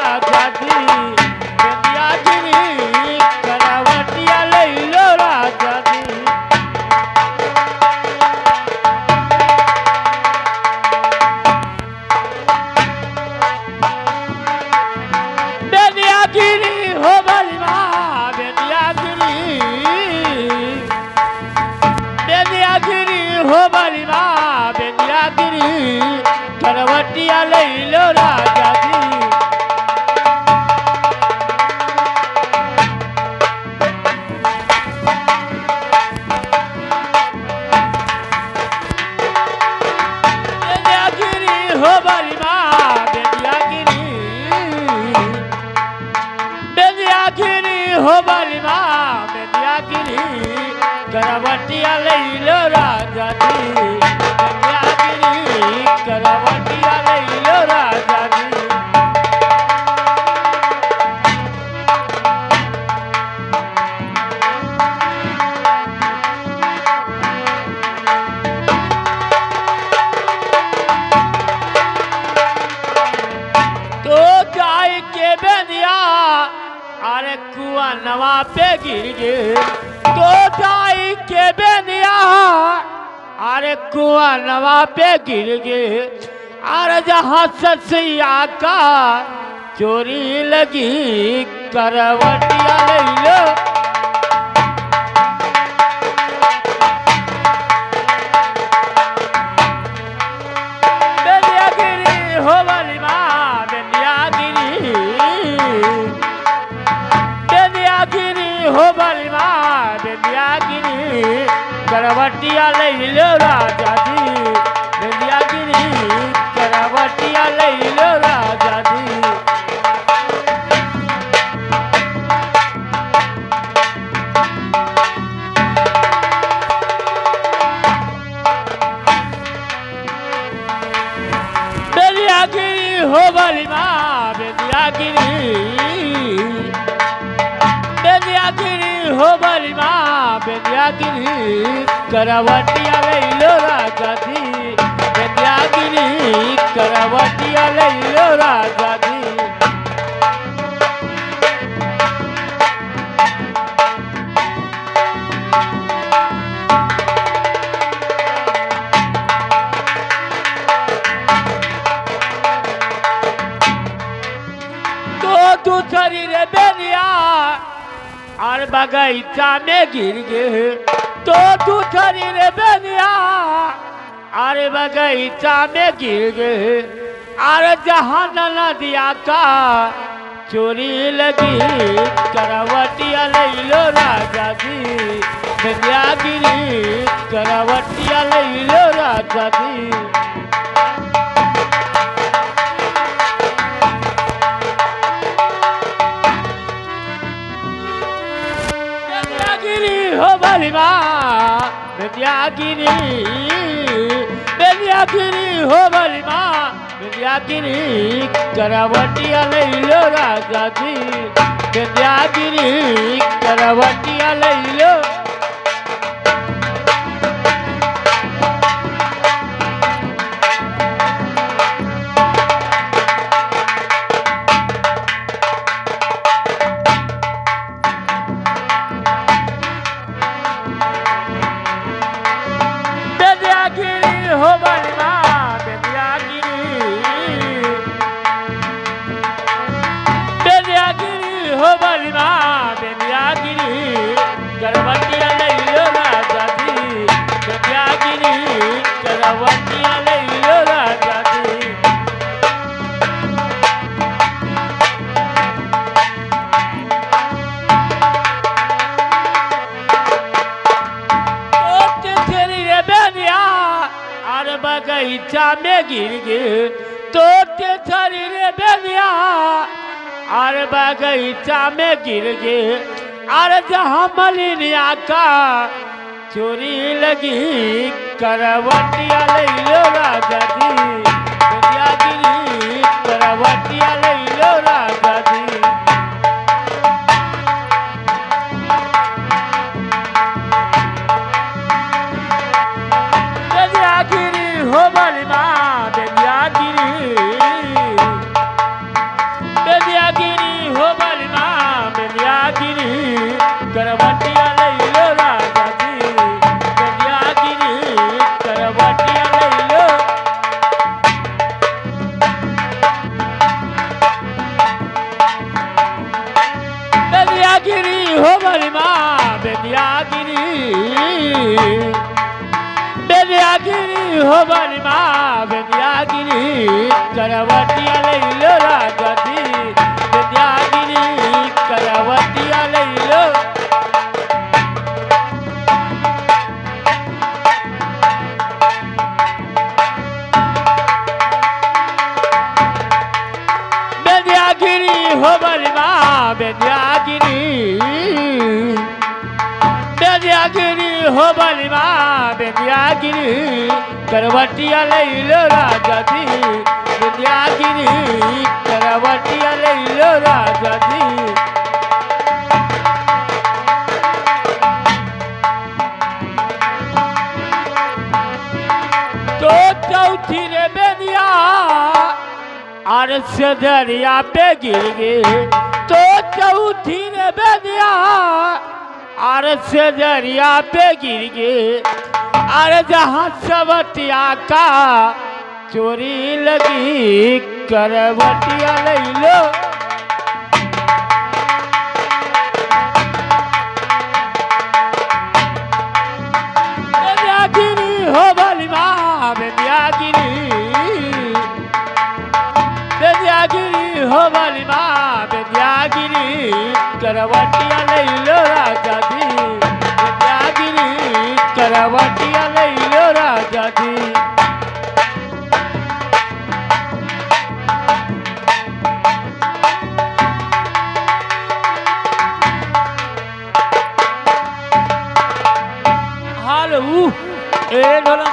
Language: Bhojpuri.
राजाजी बेंदियागिरी करवटिया लइलो राजाजी बेंदियागिरी हो बलिमा बेंदियागिरी हो बलिमा बेंदियागिरी करवटिया लइलो राजाजी हो बलिमा बेंदियागिरी हो बलिमा बेंदियागिरी करवटिया लइलो राजाजी बेंदियागिरी करवटिया लइलो राजाजी बेंदिया अरे कुआ नवा पे गिर गे तो जाई के बेंदिया अरे कुआ नवा पे गिर गे अरे जहाँ ससिया का चोरी लगी करवटिया लइलो बेंदियागिरी हो बलिमा बेंदियागिरी हो बलिमा बेंदियागिरी करवटिया लइलो राजाजी बेंदियागिरी करवटिया लइलो राजाजी बेंदियागिरी हो बलिमा बेंदियागिरी बेंदियागिरी हो बलिमा बेंदियागिरी करवटिया लइलो राजाजी बेंदियागिरी करवटिया लइलो राजाजी तो तू शरीर बेंदिया और बगीचा में गिर गए तो तू शरीर बेंदिया और बगीचा में गिर गए और जहाँ नदिया का चोरी लगी करवटिया लइलो राजाजी बेंदियागिरी करवटिया लइलो राजाजी हो बलिमा बेंदियागिरी बेंदियागिरी हो बलिमा बेंदियागिरी करवटिया लइलो राजाजी बेंदियागिरी करवटिया लइलो हो बलिमा बेंदियागिरी हो बलिमा बेंदियागिरी करवटिया लइलो राजाजी बेंदियागिरी करवटिया लइलो राजाजी बगीचा में गिर गए तो शरीर बेंदिया और बगीचा में गिर गए और जहाँ मलिनिया का चोरी लगी करवटिया लइलो राजाजी बेंदियागिरी करवटिया लइलो राजाजी हो बलिमा बेंदियागिरी हो बलमा बेलियागिरी करवटिया लैलो राजा जी बेलियागिरी करवटिया लैलो बेलियागिरी हो बलमा बेलियागिरी बेलियागिरी हो बलमा बेलियागिरी करवटिया लैलो राजा जी बेलियागिरी करवटिया लैलो बेलियागिरी हो बलमा बेलियागिरी बेलियागिरी हो बलमा बेलियागिरी करवटिया लैलो राजा जी बेलियागिरी करवटिया लैलो राजा जी तो चौथी रे बेलिया और से दरिया पे गिर गए तो चौथी रे बेलिया और से दरिया पे गिर गए और जहाँ सवतिया का चोरी लगी करवटिया लैलो बेलियागिरी हो बलमा बेलियागिरी बेलियागिरी हो बलमा बेलियागिरी करवटिया लैलो राजा जी बेलियागिरी करवटिया लैलो राजा जी हाल ए ढोला